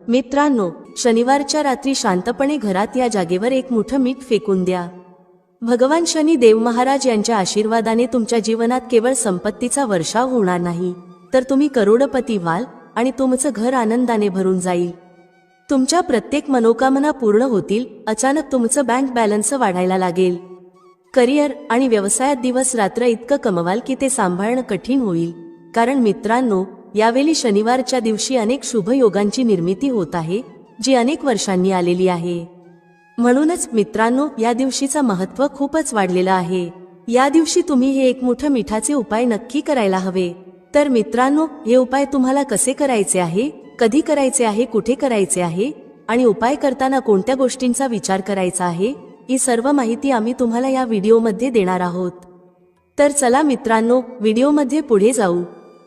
मित्रांनो, शनिवारच्या रात्री शांतपणे घरात या जागेवर एक मोठं मीठ फेकून द्या. भगवान शनी देव महाराज यांच्या आशीर्वादाने तुमच्या जीवनात केवळ संपत्तीचा वर्षाव होणार नाही, तर तुम्ही करोडपती व्हाल आणि तुमचं घर आनंदाने भरून जाईल. तुमच्या प्रत्येक मनोकामना पूर्ण होतील. अचानक तुमचं बँक बॅलन्स वाढायला लागेल. करिअर आणि व्यवसायात दिवस रात्र इतकं कमवाल की ते सांभाळणं कठीण होईल. कारण मित्रांनो, यावेळी शनिवारच्या दिवशी अनेक शुभ योगांची निर्मिती होत आहे, जी अनेक वर्षांनी आलेली आहे. म्हणूनच मित्रांनो, या दिवशीचं महत्त्व खूपच वाढलेलं आहे. या दिवशी तुम्ही हे एक मोठं मिठाचे उपाय नक्की करायला हवे. तर मित्रांनो, हे उपाय तुम्हाला कसे करायचे आहे, कधी करायचे आहे, कुठे करायचे आहे आणि उपाय करताना कोणत्या गोष्टींचा विचार करायचा आहे, ही सर्व माहिती आम्ही तुम्हाला या व्हिडिओमध्ये देणार आहोत. तर चला मित्रांनो, व्हिडिओमध्ये पुढे जाऊ.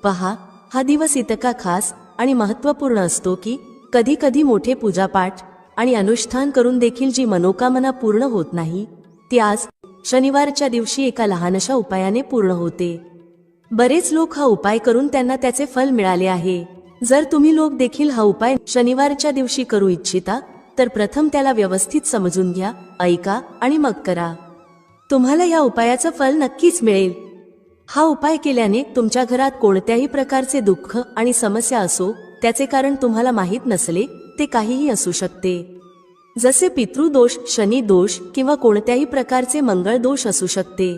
पहा, हा दिवस इतका खास आणि महत्त्वपूर्ण असतो की कधी कधी मोठे पूजापाठ आणि अनुष्ठान करून देखील जी मनोकामना पूर्ण होत नाही, ती आज शनिवारच्या दिवशी एका लहानशा उपायाने पूर्ण होते. बरेच लोक हा उपाय करून त्यांना त्याचे फल मिळाले आहे. जर तुम्ही लोक देखील हा उपाय शनिवारच्या दिवशी करू इच्छिता, तर प्रथम त्याला व्यवस्थित समजून घ्या, ऐका आणि मग करा. तुम्हाला या उपायाचं फल नक्कीच मिळेल. हा उपाय केल्याने तुमच्या घरात कोणत्याही प्रकारचे दुःख आणि समस्या असो, त्याचे कारण तुम्हाला माहीत नसले, ते काहीही असू शकते. जसे पितृदोष, शनी दोष किंवा कोणत्याही प्रकारचे मंगळ दोष असू शकते.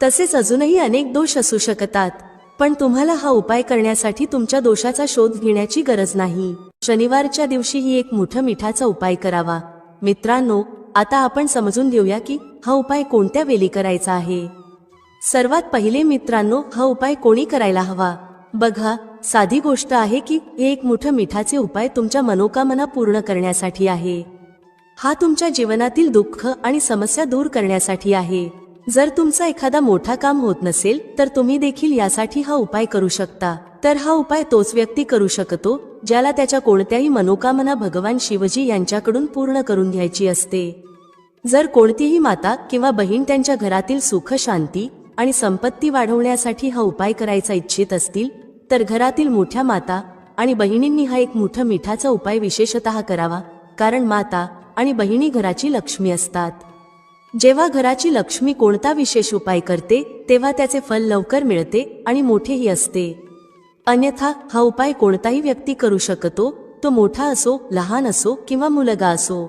तसेच अजूनही अनेक दोष असू शकतात. पण तुम्हाला हा उपाय करण्यासाठी तुमच्या दोषाचा शोध घेण्याची गरज नाही. शनिवारच्या दिवशी ही एक मोठं मिठाचा उपाय करावा. मित्रांनो, आता आपण समजून घेऊया की हा उपाय कोणत्या वेळी करायचा आहे. सर्वात पहिले मित्रांनो, हा उपाय कोणी करायला हवा. बघा, साधी गोष्ट आहे की हे एक मोठं मिठाचे उपाय तुमच्या मनोकामना पूर्ण करण्यासाठी आहे. हा तुमच्या जीवनातील दुःख आणि समस्या दूर करण्यासाठी आहे. जर तुमचा एखादा मोठा काम होत नसेल, तर तुम्ही देखील यासाठी हा उपाय करू शकता. तर हा उपाय तोच व्यक्ती करू शकतो ज्याला त्याच्या कोणत्याही मनोकामना भगवान शिवजी यांच्याकडून पूर्ण करून घ्यायची असते. जर कोणतीही माता किंवा बहीण त्यांच्या घरातील सुख, शांती आणि संपत्ती वाढवण्यासाठी हा उपाय करायचा इच्छित असतील, तर घरातील मोठ्या माता आणि बहिणींनी हा एक मोठा मिठाचा उपाय विशेषतः करावा. कारण माता आणि बहिणी घराची लक्ष्मी असतात. जेव्हा घराची लक्ष्मी कोणता विशेष उपाय करते, तेव्हा त्याचे फल लवकर मिळते आणि मोठेही असते. अन्यथा हा उपाय कोणताही व्यक्ती करू शकतो, तो मोठा असो, लहान असो किंवा मुलगा असो.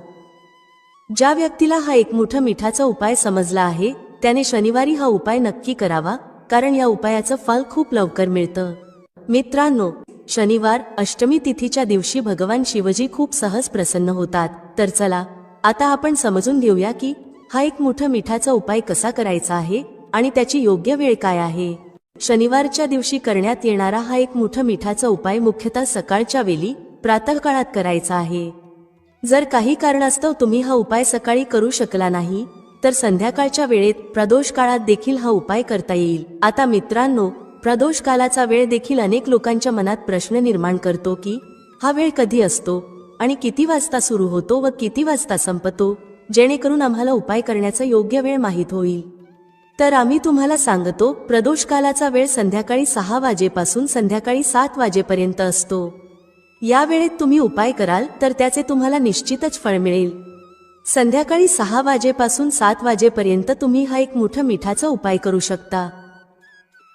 ज्या व्यक्तीला हा एक मोठा मिठाचा उपाय समजला आहे, त्याने शनिवारी हा उपाय नक्की करावा. कारण या उपायाचं फल खूप लवकर मिळतं. मित्रांनो, शनिवार अष्टमी तिथीच्या दिवशी भगवान शिवजी खूप सहज प्रसन्न होतात. तर चला, आता आपण समजून घेऊया की हा एक मोठा मिठाचा उपाय कसा करायचा आहे आणि त्याची योग्य वेळ काय आहे. शनिवारच्या दिवशी करण्यात येणारा हा एक मोठा मिठाचा उपाय मुख्यतः सकाळच्या वेळी, प्रातःकाळात करायचा आहे. जर काही कारणास्तव तुम्ही हा उपाय सकाळी करू शकला नाही, तर संध्याकाळच्या वेळेत प्रदोष काळात देखील हा उपाय करता येईल. आता मित्रांनो, प्रदोष कालाचा वेळ देखील अनेक लोकांच्या मनात प्रश्न निर्माण करतो की हा वेळ कधी असतो आणि किती वाजता सुरू होतो व किती वाजता संपतो, जेणेकरून आम्हाला उपाय करण्याचा योग्य वेळ माहीत होईल. तर आम्ही तुम्हाला सांगतो, प्रदोष कालाचा वेळ संध्याकाळी 6 वाजेपासून संध्याकाळी 7 वाजेपर्यंत असतो. या वेळेत तुम्ही उपाय कराल तर त्याचे तुम्हाला निश्चितच फळ मिळेल. संध्याकाळी 6 वाजेपासून 7 वाजेपर्यंत तुम्ही हा एक मोठा मिठाचा उपाय करू शकता.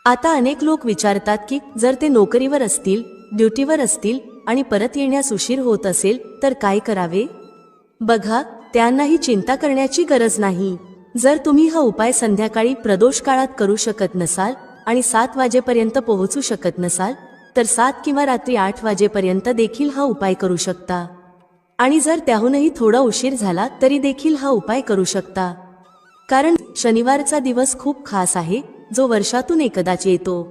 आता अनेक लोक विचारतात की जर ते नोकरीवर असतील, ड्युटीवर असतील आणि परत येण्यास उशीर होत असेल, तर काय करावे. बघा, त्यांनाही चिंता करण्याची गरज नाही. जर तुम्ही हा उपाय संध्याकाळी प्रदोष काळात करू शकत नसाल आणि 7 वाजेपर्यंत पोहोचू शकत नसाल, तर 7 किंवा रात्री 8 वाजेपर्यंत देखील हा उपाय करू शकता. आणि जर त्याहूनही थोडा उशीर झाला तरी देखील हा उपाय करू शकता. कारण शनिवारचा दिवस खूप खास आहे, जो वर्षातून एकदाच येतो.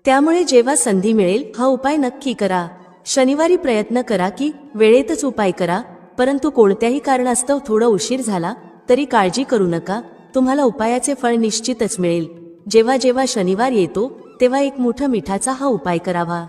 त्यामुळे जेव्हा संधी मिळेल, हा उपाय नक्की करा. शनिवारी प्रयत्न करा की वेळेतच उपाय करा. परंतु कोणत्याही कारणास्तव थोडा उशीर झाला तरी काळजी करू नका, तुम्हाला उपायाचे फळ निश्चितच मिळेल. जेव्हा जेव्हा शनिवार येतो, तेव्हा एक मोठा मिठाचा हा उपाय करावा.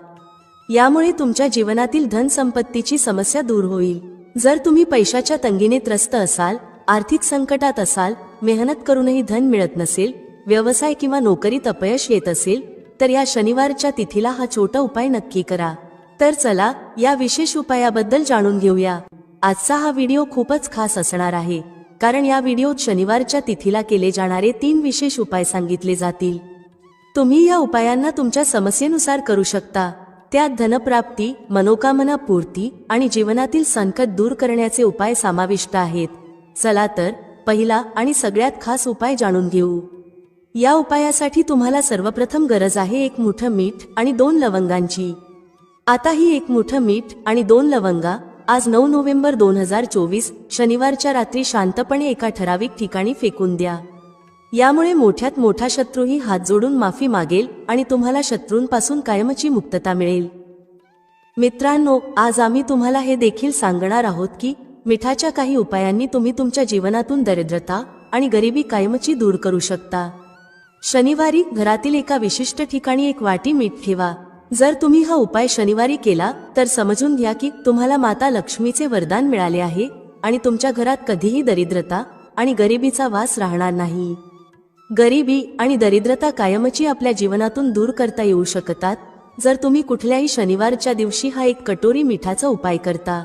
यामुळे तुमच्या जीवनातील धन संपत्तीची समस्या दूर होईल. जर तुम्ही पैशाच्या तंगीने त्रस्त असाल, आर्थिक संकटात असाल, मेहनत करूनही धन मिळत नसेल, व्यवसाय किंवा नोकरीत अपयश येत असेल, तर या शनिवारच्या तिथीला हा छोटा उपाय नक्की करा. तर चला या विशेष उपायाबद्दल जाणून घेऊया। आजचा हा व्हिडिओ खूपच खास असणार आहे, कारण या व्हिडिओत शनिवारच्या तिथीला केले जाणारे 3 विशेष उपाय सांगितले जातील। तुम्ही या उपायांना तुमच्या समस्येनुसार करू शकता। त्यात धनप्राप्ती, मनोकामना पूर्ती आणि जीवनातील संकट दूर करण्याचे उपाय समाविष्ट आहेत। चला तर पहिला आणि सगळ्यात खास उपाय जाणून घेऊ। या उपायासाठी तुम्हाला सर्वप्रथम गरज आहे 1 मुठं मीठ आणि 2 लवंगांची। आता ही 1 मुठं मीठ आणि 2 लवंगा आज 9 नोव्हेंबर 2024 शनिवारच्या रात्री शांतपणे एका ठराविक ठिकाणी फेकून द्या। यामुळे मोठ्यात मोठा शत्रूही हात जोडून माफी मागेल आणि तुम्हाला शत्रूंपासून कायमची मुक्तता मिळेल। मित्रांनो, आज आम्ही तुम्हाला हे देखील सांगणार आहोत की मिठाच्या काही उपायांनी तुम्ही तुमच्या जीवनातून दरिद्रता आणि गरिबी कायमची दूर करू शकता। शनिवारी घरातील एका विशिष्ट ठिकाणी 1 वाटी मीठ ठेवा। जर तुम्ही हा उपाय शनिवारी केला तर समजून घ्या की तुम्हाला माता लक्ष्मीचे वरदान मिळाले आहे आणि तुमच्या घरात कधीही दरिद्रता आणि गरिबीचा वास राहणार नाही। गरिबी आणि दरिद्रता कायमची आपल्या जीवनातून दूर करता येऊ शकतात जर तुम्ही कुठल्याही शनिवारच्या दिवशी हा 1 कटोरी मिठाचा उपाय करता।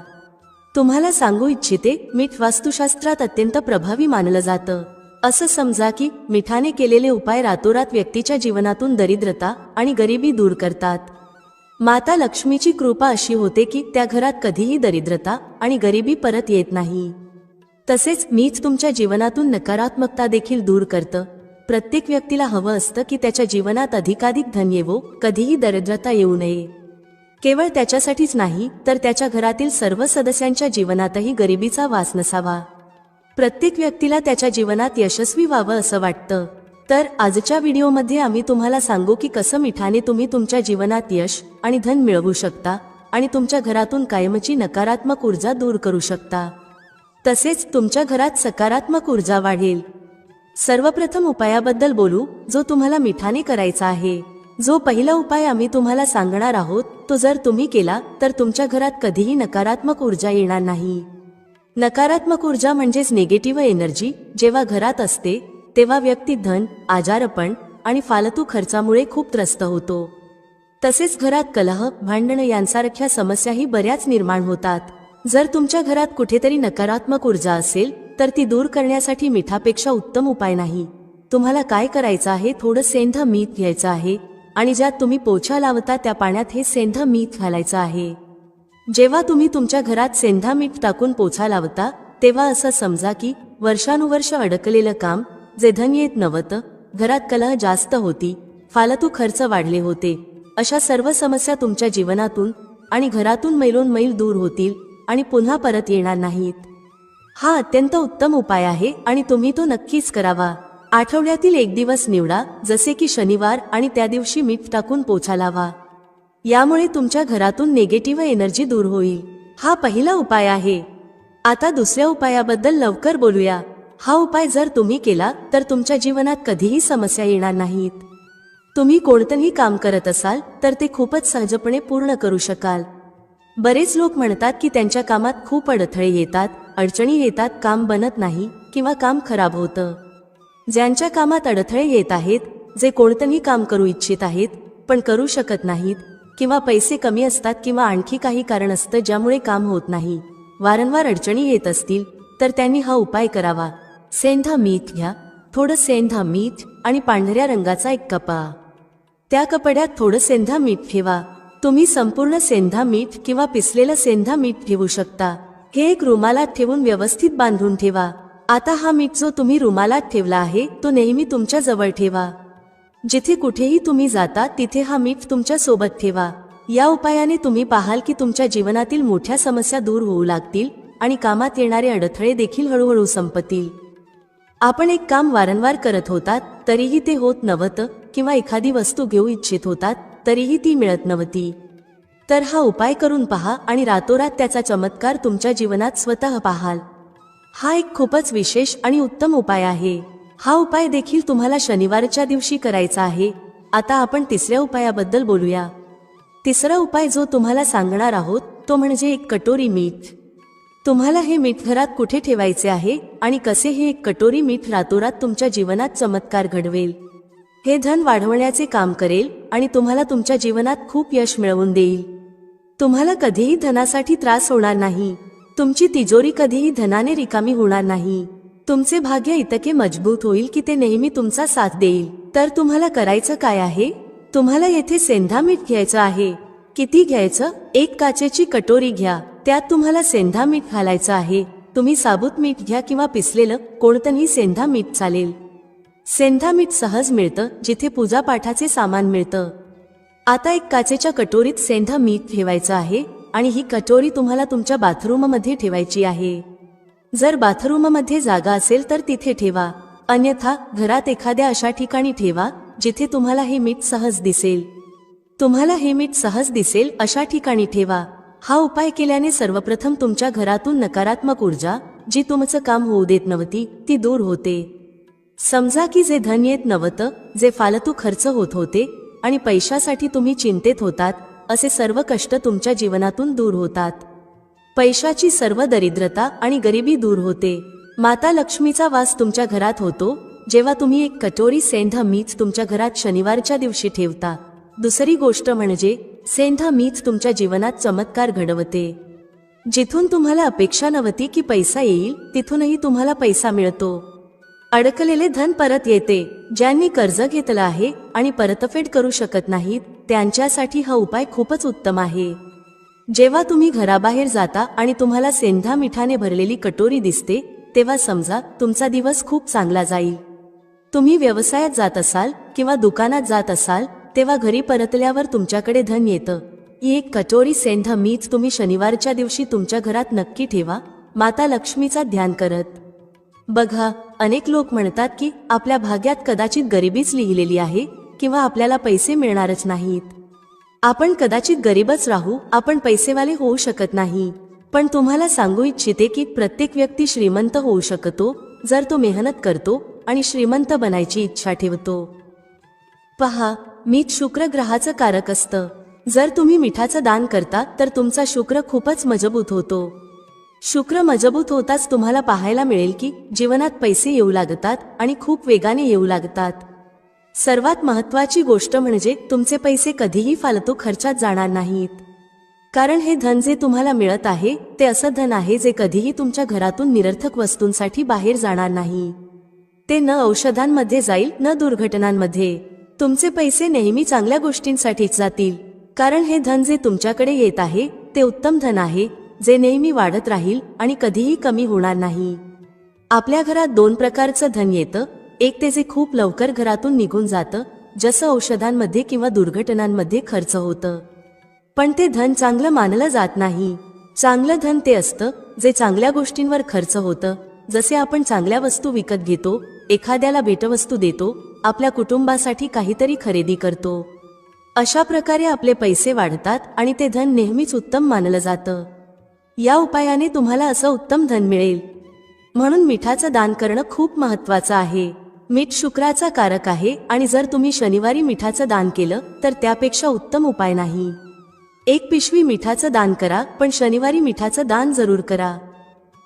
तुम्हाला सांगू इच्छिते, मीठ वास्तुशास्त्रात अत्यंत प्रभावी मानलं जातं। असं समजा की मिठाने केलेले उपाय रातोरात व्यक्तीच्या जीवनातून दरिद्रता आणि गरिबी दूर करतात। माता लक्ष्मीची कृपा अशी होते की त्या घरात कधीही दरिद्रता आणि गरिबी परत येत नाही। तसेच मीठ तुमच्या जीवनातून नकारात्मकता देखील दूर करतं। प्रत्येक व्यक्तीला हवं असतं की त्याच्या जीवनात अधिकाधिक धन येवो, कधीही दरिद्रता येऊ नये। केवळ त्याच्यासाठीच नाही तर त्याच्या घरातील सर्व सदस्यांच्या जीवनातही गरिबीचा वास नसावा। प्रत्येक व्यक्तीला त्याच्या जीवनात यशस्वी व्हावं असं वाटतं। तर आजच्या व्हिडिओमध्ये आम्ही तुम्हाला सांगू की कसं मिठाने तुम्ही तुमच्या जीवनात यश आणि धन मिळवू शकता आणि तुमच्या घरातून कायमची नकारात्मक ऊर्जा दूर करू शकता। तसेच तुमच्या घरात सकारात्मक ऊर्जा वाढेल। सर्वप्रथम उपायाबद्दल बोलू जो तुम्हाला मिठाने करायचा आहे। जो पहिला उपाय आम्ही तुम्हाला सांगणार आहोत तो जर तुम्ही केला तर तुमच्या घरात कधीही नकारात्मक ऊर्जा येणार नाही। नकारात्मक ऊर्जा म्हणजेच निगेटिव्ह एनर्जी जेव्हा घरात असते तेव्हा व्यक्ती धन, आजारपण आणि फालतू खर्चामुळे खूप त्रस्त होतो। तसेच घरात कलह, भांडण यांसारख्या समस्याही बऱ्याच निर्माण होतात। जर तुमच्या घरात कुठेतरी नकारात्मक ऊर्जा असेल तर ती दूर करण्यासाठी मिठापेक्षा उत्तम उपाय नाही। तुम्हाला काय करायचं आहे, थोडं सेंध मीठ घ्यायचं आहे आणि ज्यात तुम्ही पोछा लावता त्या पाण्यात हे सेंध मीठ घालायचं आहे। जेव्हा तुम्ही तुमच्या घरात सेंधा मीठ टाकून पोछा लावता तेव्हा असं समजा की वर्षानुवर्ष अडकलेलं काम, जे धन येत नव्हतं, घरात कलह जास्त होती, फालतू खर्च वाढले होते, अशा सर्व समस्या तुमच्या जीवनातून आणि घरातून मैलोनमैल दूर होतील आणि पुन्हा परत येणार नाहीत। हा अत्यंत उत्तम उपाय आहे आणि तुम्ही तो नक्कीच करावा। आठवड्यातील 1 दिवस निवडा, जसे की शनिवार, आणि त्या दिवशी मीठ टाकून पोछा लावा। यामुळे तुमच्या घरातून निगेटिव्ह एनर्जी दूर होईल। हा पहिला उपाय आहे। आता दुसऱ्या उपायाबद्दल लवकर बोलूया। हा उपाय जर तुम्ही केला तर तुमच्या जीवनात कधीही समस्या येणार नाहीत। तुम्ही कोणतंही काम करत असाल तर ते खूपच सहजपणे पूर्ण करू शकाल। बरेच लोक म्हणतात की त्यांच्या कामात खूप अडथळे येतात, अडचणी येतात, काम बनत नाही किंवा काम खराब होतं। ज्यांच्या कामात अडथळे येत आहेत, जे कोणतंही काम करू इच्छित आहेत पण करू शकत नाहीत, किंवा पैसे कमी असतात किंवा आणखी काही कारण असतं ज्यामुळे काम होत नाही, वारंवार अडचणी येत असतील तर त्यांनी हा उपाय करावा। सेंधा मीठ घ्या, थोडं सेंधा मीठ आणि पांढऱ्या रंगाचा 1 कपडा, त्या कपड्यात थोडं सेंधा मीठ ठेवा। तुम्ही संपूर्ण सेंधा मीठ किंवा पिसलेलं सेंधा मीठ ठेवू शकता। हे 1 रुमालात ठेवून व्यवस्थित बांधून ठेवा। आता हा मीठ जो तुम्ही रुमालात ठेवला आहे तो नेहमी तुमच्या जवळ ठेवा। जिथे कुठेही तुम्ही जाता तिथे हा मीठ तुमच्या सोबत ठेवा। या उपायाने तुम्ही पाहाल की तुमच्या जीवनातील मोठ्या समस्या दूर होऊ लागतील आणि कामात येणारे अडथळे देखील हळूहळू संपतील। आपण एक काम वारंवार करत होतात तरीही ते होत नव्हतं, किंवा एखादी वस्तू घेऊ इच्छित होतात तरीही ती मिळत नव्हती, तर हा उपाय करून पहा आणि रातोरात त्याचा चमत्कार तुमच्या जीवनात स्वतः पाहाल। हा एक खूपच विशेष आणि उत्तम उपाय आहे। हा उपाय देखील तुम्हाला शनिवारच्या दिवशी करायचा आहे। आता आपण तिसऱ्या उपायाबद्दल बोलूया। तिसरा उपाय जो तुम्हाला सांगणार आहोत तो म्हणजे 1 कटोरी मीठ। तुम्हाला हे मीठ घरात कुठे ठेवायचे आहे आणि कसे हे 1 कटोरी मीठ रातोरात तुमच्या जीवनात चमत्कार घडवेल। हे धन वाढवण्याचे काम करेल आणि तुम्हाला तुमच्या जीवनात खूप यश मिळवून देईल। तुम्हाला कधीही धनासाठी त्रास होणार नाही. तुमची तिजोरी कधीही धनाने रिकामी होणार नाही. तुमचे भाग्य इतके मजबूत होईल की ते नेहमी तुमचा साथ देईल. तर तुम्हाला करायचं काय आहे? तुम्हाला येथे सेंधा मीठ घ्यायचं आहे. किती घ्यायचं? 1 काचेची कटोरी घ्या. त्यात तुम्हाला सेंधा मीठ घालायचं आहे. तुम्ही साबूत मीठ घ्या किंवा पिसलेलं कोणतंही सेंधा मीठ चालेल. सेंधा मीठ सहज मिळतं जिथे पूजापाठाचे सामान मिळतं. आता 1 काचेच्या कटोरीत सेंधा मीठ ठेवायचं आहे आणि ही कटोरी तुम्हाला तुमच्या बाथरूममध्ये ठेवायची आहे. जर बाथरूममध्ये जागा असेल तर तिथे ठेवा, अन्यथा घरात एखाद्या अशा ठिकाणी ठेवा जिथे तुम्हाला हे मीठ सहज दिसेल. तुम्हाला हे मीठ सहज दिसेल अशा ठिकाणी ठेवा. हा उपाय केल्याने सर्वप्रथम तुमच्या घरातून नकारात्मक ऊर्जा जी तुमचं काम होऊ देत नव्हती ती दूर होते. समजा की जे धन येत नव्हतं, जे फालतू खर्च होत होते आणि पैशासाठी तुम्ही चिंतेत होतात, असे सर्व कष्ट तुमच्या जीवनातून दूर होतात. पैशाची सर्व दरिद्रता आणि गरिबी दूर होते. माता लक्ष्मीचा वास तुमच्या घरात होतो जेव्हा तुम्ही 1 कटोरी सेंधा मीठ तुमच्या घरात शनिवारच्या दिवशी ठेवता. दुसरी गोष्ट म्हणजे सेंधा मीठ तुमच्या जीवनात चमत्कार घडवते. जिथून तुम्हाला अपेक्षा नव्हती की पैसा येईल तिथूनही तुम्हाला पैसा मिळतो. अडकलेले धन परत येते. ज्यांनी कर्ज घेतलं आहे आणि परतफेड करू शकत नाहीत त्यांच्यासाठी हा उपाय खूपच उत्तम आहे. जेव्हा तुम्ही घराबाहेर जाता आणि तुम्हाला सेंधा मिठाने भरलेली कटोरी दिसते तेव्हा समजा तुमचा दिवस खूप चांगला जाईल. तुम्ही व्यवसायात जात असाल किंवा दुकानात जात असाल तेव्हा घरी परतल्यावर तुमच्याकडे धन येतं. ही 1 कटोरी सेंधा मीठ तुम्ही शनिवारच्या दिवशी तुमच्या घरात नक्की ठेवा, माता लक्ष्मीचा ध्यान करत. बघा, अनेक लोक म्हणतात की आपल्या भाग्यात कदाचित गरिबीच लिहिलेली आहे किंवा आपल्याला पैसे मिळणारच नाहीत. आपण कदाचित गरीबच राहू, आपण पैसेवाले होऊ शकत नाही. पण तुम्हाला सांगू इच्छिते की प्रत्येक व्यक्ती श्रीमंत होऊ शकतो जर तो मेहनत करतो आणि श्रीमंत बनायची इच्छा ठेवतो. पहा, मीठ शुक्र ग्रहाचं कारक असतं. जर तुम्ही मिठाचं दान करता तर तुमचा शुक्र खूपच मजबूत होतो. शुक्र मजबूत होताच तुम्हाला पाहायला मिळेल की जीवनात पैसे येऊ लागतात आणि खूप वेगाने येऊ लागतात. सर्वात महत्त्वाची गोष्ट म्हणजे तुमचे पैसे कधीही फालतू खर्चात जाणार नाहीत. कारण हे धन जे तुम्हाला मिळत आहे ते असं धन आहे जे कधीही तुमच्या घरातून निरर्थक वस्तूंसाठी बाहेर जाणार नाही. ते न औषधांमध्ये जाईल न दुर्घटनांमध्ये. तुमचे पैसे नेहमी चांगल्या गोष्टींसाठीच जातील. कारण हे धन जे तुमच्याकडे येत आहे ते उत्तम धन आहे जे नेहमी वाढत राहील आणि कधीही कमी होणार नाही. आपल्या घरात 2 प्रकारचं धन येतं. एक ते जे खूप लवकर घरातून निघून जातं, जसं औषधांमध्ये किंवा दुर्घटनांमध्ये खर्च होतं. पण ते धन चांगलं मानलं जात नाही. चांगलं धन ते असतं जे चांगल्या गोष्टींवर खर्च होतं. जसे आपण चांगल्या वस्तू विकत घेतो, एखाद्याला भेटवस्तू देतो, आपल्या कुटुंबासाठी काहीतरी खरेदी करतो. अशा प्रकारे आपले पैसे वाढतात आणि ते धन नेहमीच उत्तम मानलं जातं. या उपायाने तुम्हाला असं उत्तम धन मिळेल. म्हणून मिठाचं दान करणं खूप महत्त्वाचं आहे. मीठ शुक्राचा कारक आहे आणि जर तुम्ही शनिवारी मिठाचं दान केलं तर त्यापेक्षा उत्तम उपाय नाही. 1 पिशवी मिठाचं दान करा, पण शनिवारी मिठाचं दान जरूर करा.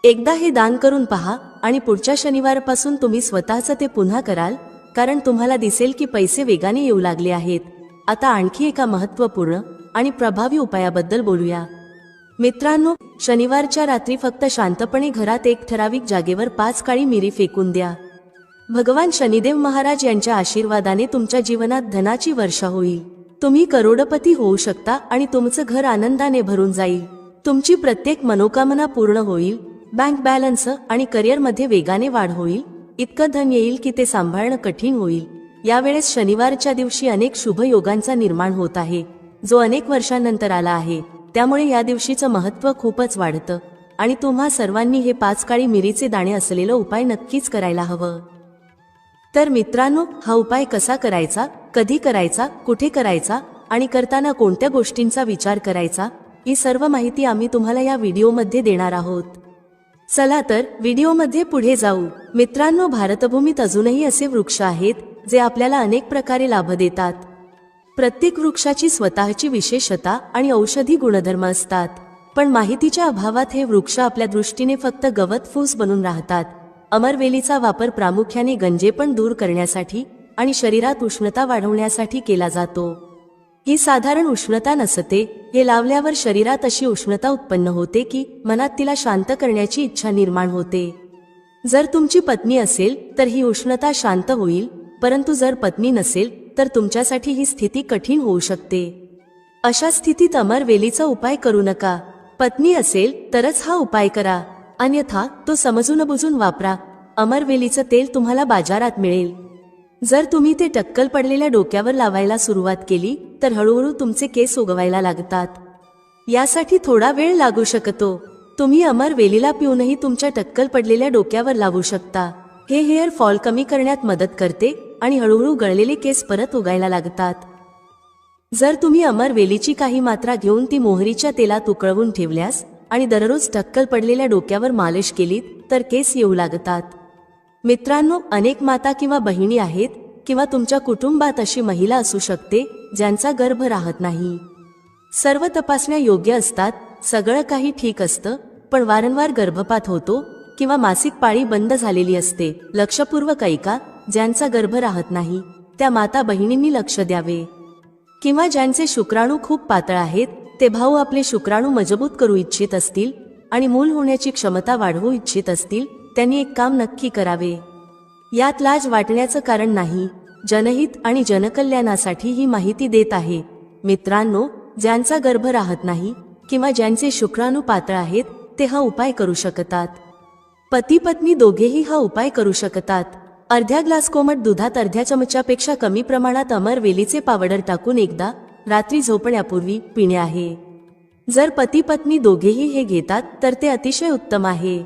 एकदा हे दान करून पहा आणि पुढच्या शनिवारपासून तुम्ही स्वतःचं ते पुन्हा कराल, कारण तुम्हाला दिसेल की पैसे वेगाने येऊ लागले आहेत. आता आणखी एका महत्त्वपूर्ण आणि प्रभावी उपायाबद्दल बोलूया. मित्रांनो, शनिवारच्या रात्री फक्त शांतपणे घरात एक ठराविक जागेवर 5 काळी मिरी फेकून द्या. भगवान शनिदेव महाराज यांच्या आशीर्वादाने तुमच्या जीवनात धनाची वर्षा होईल. तुम्ही करोडपती होऊ शकता आणि तुमचं घर आनंदाने भरून जाईल. तुमची प्रत्येक मनोकामना पूर्ण होईल. बँक बॅलन्स आणि करिअरमध्ये वेगाने वाढ होईल. इतकं धन येईल की ते सांभाळणं कठीण होईल. यावेळेस शनिवारच्या दिवशी अनेक शुभ योगांचा निर्माण होत आहे, जो अनेक वर्षांनंतर आला आहे. त्यामुळे या दिवशीचं महत्त्व खूपच वाढतं आणि तुम्हा सर्वांनी हे 5 काळी मिरीचे दाणे असलेला उपाय नक्कीच करायला हवं. तर मित्रांनो, हा उपाय कसा करायचा, कधी करायचा, कुठे करायचा आणि करताना कोणत्या गोष्टींचा विचार करायचा, ही सर्व माहिती आम्ही तुम्हाला या व्हिडिओमध्ये देणार आहोत. चला तर व्हिडिओमध्ये पुढे जाऊ. मित्रांनो, भारतभूमीत अजूनही असे वृक्ष आहेत जे आपल्याला अनेक प्रकारे लाभ देतात. प्रत्येक वृक्षाची स्वतःची विशेषता आणि औषधी गुणधर्म असतात. पण माहितीच्या अभावात हे वृक्ष आपल्या दृष्टीने फक्त गवत फूस बनून राहतात. अमरवेलीचा वापर प्रामुख्याने गंजेपण दूर करण्यासाठी आणि शरीरात उष्णता वाढवण्यासाठी केला जातो. ही साधारण उष्णता नसते, हे लावल्यावर शरीरात अशी उष्णता उत्पन्न होते की मनात तिला शांत करण्याची इच्छा निर्माण होते. जर तुमची पत्नी असेल तर ही उष्णता शांत होईल, परंतु जर पत्नी नसेल तर तुमच्यासाठी ही स्थिती कठीण होऊ शकते. अशा स्थितीत अमरवेलीचा उपाय करू नका. पत्नी असेल तरच हा उपाय करा, अन्यथा तो समजून बुजून वापरा. अमरवेलीचं तेल तुम्हाला बाजारात मिळेल. जर तुम्ही ते टक्कल पडलेल्या डोक्यावर लावायला सुरुवात केली तर हळूहळू तुमचे केस उगवायला लागतात. यासाठी थोडा वेळ लागू शकतो. तुम्ही अमरवेलीला पिऊनही तुमच्या टक्कल पडलेल्या डोक्यावर लावू शकता. हे हेअर फॉल कमी करण्यात मदत करते आणि हळूहळू गळलेले केस परत उगायला लागतात. जर तुम्ही अमरवेलीची काही मात्रा घेऊन ती मोहरीच्या तेलात उकळवून ठेवल्यास आणि दररोज टक्कल पडलेल्या डोक्यावर मालिश केलीत तर केस येऊ लागतात. मित्रांनो, अनेक माता किंवा बहिणी आहेत किंवा तुमच्या कुटुंबात अशी महिला असू शकते ज्यांचा गर्भ राहत नाही. सर्व तपासण्या योग्य असतात, सगळं काही ठीक असतं, पण वारंवार गर्भपात होतो किंवा मासिक पाळी बंद झालेली असते. लक्षपूर्वक ऐका. ज्यांचा गर्भ राहत नाही त्या माता बहिणींनी लक्ष द्यावे. किंवा ज्यांचे शुक्राणू खूप पातळ आहेत, ते भाऊ आपले शुक्राणू मजबूत करू इच्छित असतील आणि मूल होण्याची क्षमता वाढवू इच्छित असतील, त्यांनी एक काम नक्की करावे. यात लाज वाटण्याचं कारण नाही. जनहित आणि जनकल्याणासाठी ही माहिती देत आहे. मित्रांनो, ज्यांचा गर्भ राहत नाही किंवा ज्यांचे शुक्राणू पातळ आहेत ते हा उपाय करू शकतात. पती पत्नी दोघेही हा उपाय करू शकतात. अर्ध्या ग्लास कोमट दुधात अर्ध्या चमच्यापेक्षा कमी प्रमाणात अमरवेलीचे पावडर टाकून एकदा रात्री झोपण्यापूर्वी पिणे आहे. जर पती पत्नी दोघेही हे घेतात तर ते अतिशय उत्तम आहे.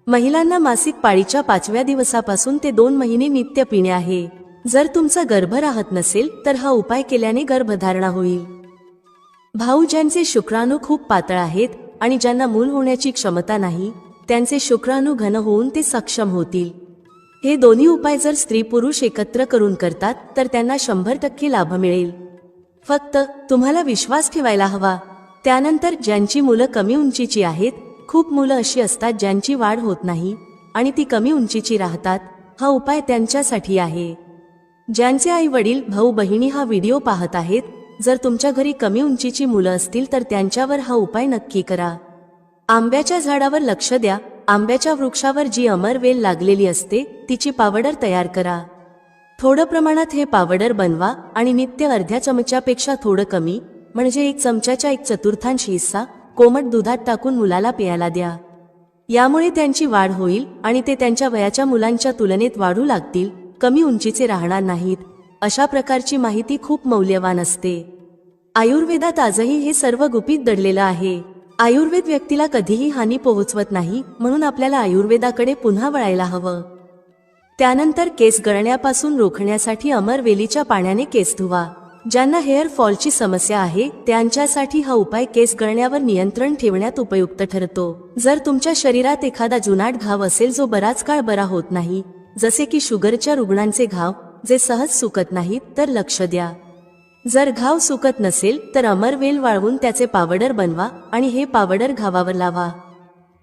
महिलांना मासिक पाळीच्या 5व्या दिवसापासून ते 2 महिने नित्य पिणे आहे. जर तुमचा गर्भ राहत नसेल तर हा उपाय केल्याने गर्भधारणा होईल. भाऊ ज्यांचे शुक्राणू खूप पातळ आहेत आणि ज्यांना मूल होण्याची क्षमता नाही, त्यांचे शुक्राणू घन होऊन ते सक्षम होतील. हे दोन्ही उपाय जर स्त्री पुरुष एकत्र करून करतात तर त्यांना 100% लाभ मिळेल. फक्त तुम्हाला विश्वास ठेवायला हवा. त्यानंतर ज्यांची मुलं कमी उंचीची आहेत, खूप मुलं अशी असतात ज्यांची वाढ होत नाही आणि ती कमी उंचीची राहतात, हा उपाय त्यांच्यासाठी आहे. ज्यांचे आई वडील भाऊ बहिणी हा व्हिडिओ पाहत आहेत, जर तुमच्या घरी कमी उंचीची मुलं असतील तर त्यांच्यावर हा उपाय नक्की करा. आंब्याच्या झाडावर लक्ष द्या. आंब्याच्या वृक्षावर जी अमरवेल लागलेली असते तिची पावडर तयार करा. थोडं प्रमाणात हे पावडर बनवा आणि नित्य अर्ध्या चमच्यापेक्षा थोडं कमी, म्हणजे 1 चमच्याच्या 1/4 हिस्सा कोमट दुधात टाकून मुलाला प्यायला द्या. यामुळे त्यांची वाढ होईल आणि ते त्यांच्या वयाच्या मुलांच्या तुलनेत वाढू लागतील, कमी उंचीचे राहणार नाहीत. अशा प्रकारची माहिती खूप मौल्यवान असते. आयुर्वेदात आजही हे सर्व गुपित दडलेलं आहे. आयुर्वेद व्यक्तीला कधीही हानी पोहोचवत नाही, म्हणून आपल्याला आयुर्वेदाकडे पुन्हा वळायला हवं. त्यानंतर केस गळण्यापासून रोखण्यासाठी अमरवेलीच्या पाण्याने केस धुवा. ज्यांना हेअर फॉलची समस्या आहे त्यांच्यासाठी हा उपाय केस गळण्यावर नियंत्रण ठेवण्यात उपयुक्त ठरतो. जर तुमच्या शरीरात एखादा जुनाट घाव असेल जो बराच काळ बरा होत नाही, जसे की शुगरच्या रुग्णांचे घाव जे सहज सुकत नाहीत, तर लक्ष द्या. जर घाव सुकत नसेल तर अमरवेल वाळवून त्याचे पावडर बनवा आणि हे पावडर घावावर लावा.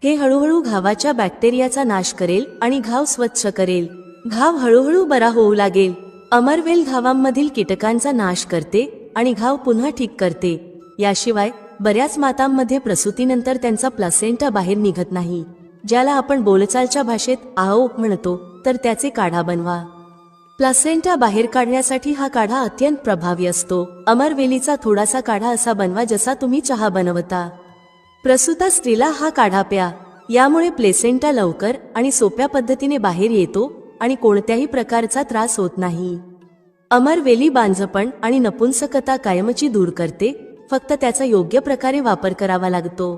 हे हळूहळू घावाच्या बॅक्टेरियाचा नाश करेल आणि घाव स्वच्छ करेल. घाव हळूहळू बरा होऊ लागेल. अमरवेल घावांमधील कीटकांचा नाश करते आणि घाव पुन्हा ठीक करते. याशिवाय बऱ्याच मातांमध्ये प्रसूतीनंतर त्यांचा प्लासेंटा बाहेर निघत नाही, ज्याला आपण बोलचालच्या भाषेत आओ म्हणतो, तर त्याचे काढा बनवा. प्लासेंटा बाहेर काढण्यासाठी हा काढा अत्यंत प्रभावी असतो. अमरवेलीचा थोडासा काढा असा बनवा जसा तुम्ही चहा बनवता. प्रसूता स्त्रीला हा काढा प्या. यामुळे प्लेसेंटा लवकर आणि सोप्या पद्धतीने बाहेर येतो आणि कोणत्याही प्रकारचा त्रास होत नाही. अमरवेली बांझपण आणि नपुंसकता कायमची दूर करते, फक्त त्याचा योग्य प्रकारे वापर करावा लागतो.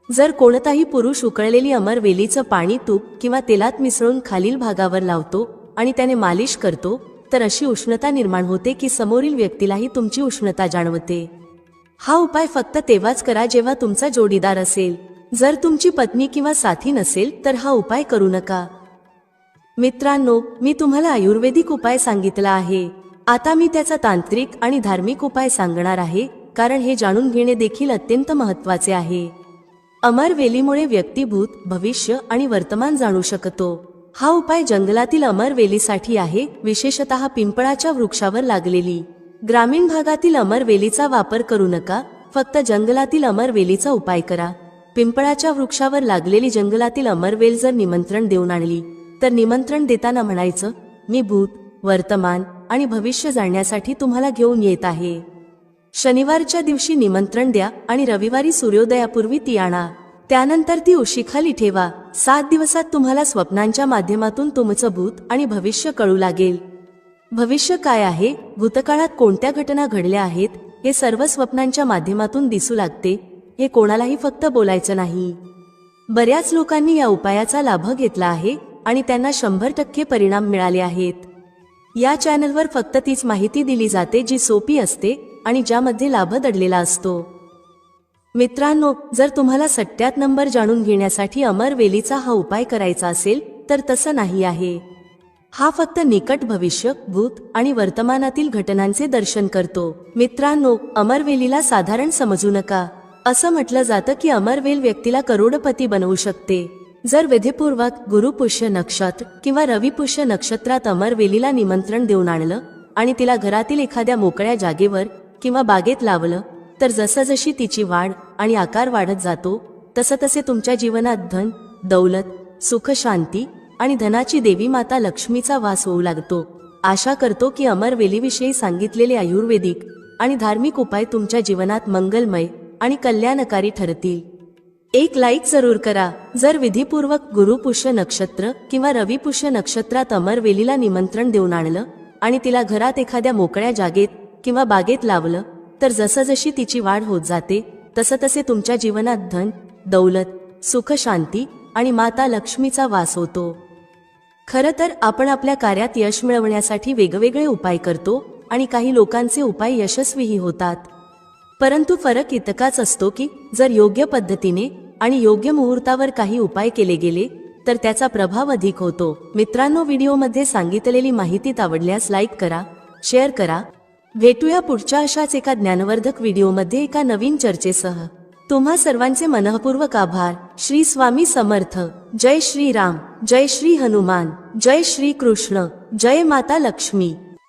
जर कोणताही पुरुष उकळलेली अमरवेलीचं पाणी तूप किंवा तेलात मिसळून खालील भागावर लावतो आणि त्याने मालिश करतो, तर अशी उष्णता निर्माण होते की समोरील व्यक्तीलाही तुमची उष्णता जाणवते. हा उपाय फक्त तेव्हाच करा जेव्हा तुमचा जोडीदार असेल. जर तुमची पत्नी किंवा साथी नसेल तर हा उपाय करू नका. मित्रांनो, मी तुम्हाला आयुर्वेदिक उपाय सांगितला आहे. आता मी त्याचा तांत्रिक आणि धार्मिक उपाय सांगणार आहे, कारण हे जाणून घेणे देखील अत्यंत महत्त्वाचे आहे. अमरवेलीमुळे व्यक्ती भूत, भविष्य आणि वर्तमान जाणू शकतो. हा उपाय जंगलातील अमरवेलीसाठी आहे, विशेषतः पिंपळाच्या वृक्षावर लागलेली. ग्रामीण भागातील अमरवेलीचा वापर करू नका, फक्त जंगलातील अमरवेलीचा उपाय करा. पिंपळाच्या वृक्षावर लागलेली जंगलातील अमरवेल जर निमंत्रण देऊन आणली तर निमंत्रण देताना म्हणायचं, मी भूत, वर्तमान आणि भविष्य जाणण्यासाठी तुम्हाला घेऊन येत आहे. शनिवारच्या दिवशी निमंत्रण द्या आणि रविवारी सूर्योदयापूर्वी ती आणा. त्यानंतर ती उशीखाली ठेवा. 7 दिवसात तुम्हाला स्वप्नांच्या माध्यमातून तुमचं भूत आणि भविष्य कळू लागेल. भविष्य काय आहे, भूतकाळात कोणत्या घटना घडल्या आहेत, हे सर्व स्वप्नांच्या माध्यमातून दिसू लागते. हे कोणालाही फक्त बोलायचं नाही. बऱ्याच लोकांनी या उपायाचा लाभ घेतला आहे आणि त्यांना 100% परिणाम मिळाले आहेत. या चॅनलवर फक्त तीच माहिती दिली जाते जी सोपी असते आणि ज्यामध्ये लाभ दडलेला असतो. मित्रांनो, जर तुम्हाला सट्ट्यात नंबर जाणून घेण्यासाठी अमरवेलीचा हा उपाय करायचा असेल तर तसं नाही आहे. हा फक्त निकट भविष्य, भूत आणि वर्तमानातील घटनांचे दर्शन करतो. मित्रांनो, अमरवेलीला साधारण समजू नका. असं म्हटलं जातं की अमरवेल व्यक्तीला करोडपती बनवू शकते. जर विधीपूर्वक गुरुपुष्य नक्षत्र किंवा रविपुष्य नक्षत्रात अमरवेलीला निमंत्रण देऊन आणलं आणि तिला घरातील एखाद्या मोकळ्या जागेवर किंवा बागेत लावलं तर जसजशी तिची वाढ आणि आकार वाढत जातो तसतसे तुमच्या जीवनात धन, दौलत, सुख, शांती आणि धनाची देवी माता लक्ष्मीचा वास होऊ लागतो. आशा करतो की अमरवेलीविषयी सांगितलेले आयुर्वेदिक आणि धार्मिक उपाय तुमच्या जीवनात मंगलमय आणि कल्याणकारी ठरतील. एक लाईक जरूर करा. जर विधीपूर्वक गुरुपुष्य नक्षत्र किंवा रविपुष्य नक्षत्रात अमरवेलीला निमंत्रण देऊन आणलं आणि तिला घरात एखाद्या मोकळ्या जागेत किंवा बागेत लावलं तर जसजशी तिची वाढ होत जाते तसतसे तुमच्या जीवनात धन, दौलत, सुख, शांती आणि माता लक्ष्मीचा वास होतो. खरं तर आपण आपल्या कार्यात यश मिळवण्यासाठी वेगवेगळे उपाय करतो आणि काही लोकांचे उपाय यशस्वीही होतात. परंतु फरक इतकाच असतो की जर योग्य पद्धतीने आणि योग्य मुहूर्तावर काही उपाय केले गेले तर त्याचा प्रभाव अधिक होतो. मित्रांनो, व्हिडिओमध्ये सांगितलेली माहिती आवडल्यास लाईक करा, शेअर करा. भेटूया पुढच्या अशाच एका ज्ञानवर्धक व्हिडिओमध्ये एका नवीन चर्चेसह. तुम्हा सर्वांचे मनःपूर्वक आभार. श्री स्वामी समर्थ. जय श्री राम, जय श्री हनुमान, जय श्री कृष्ण, जय माता लक्ष्मी.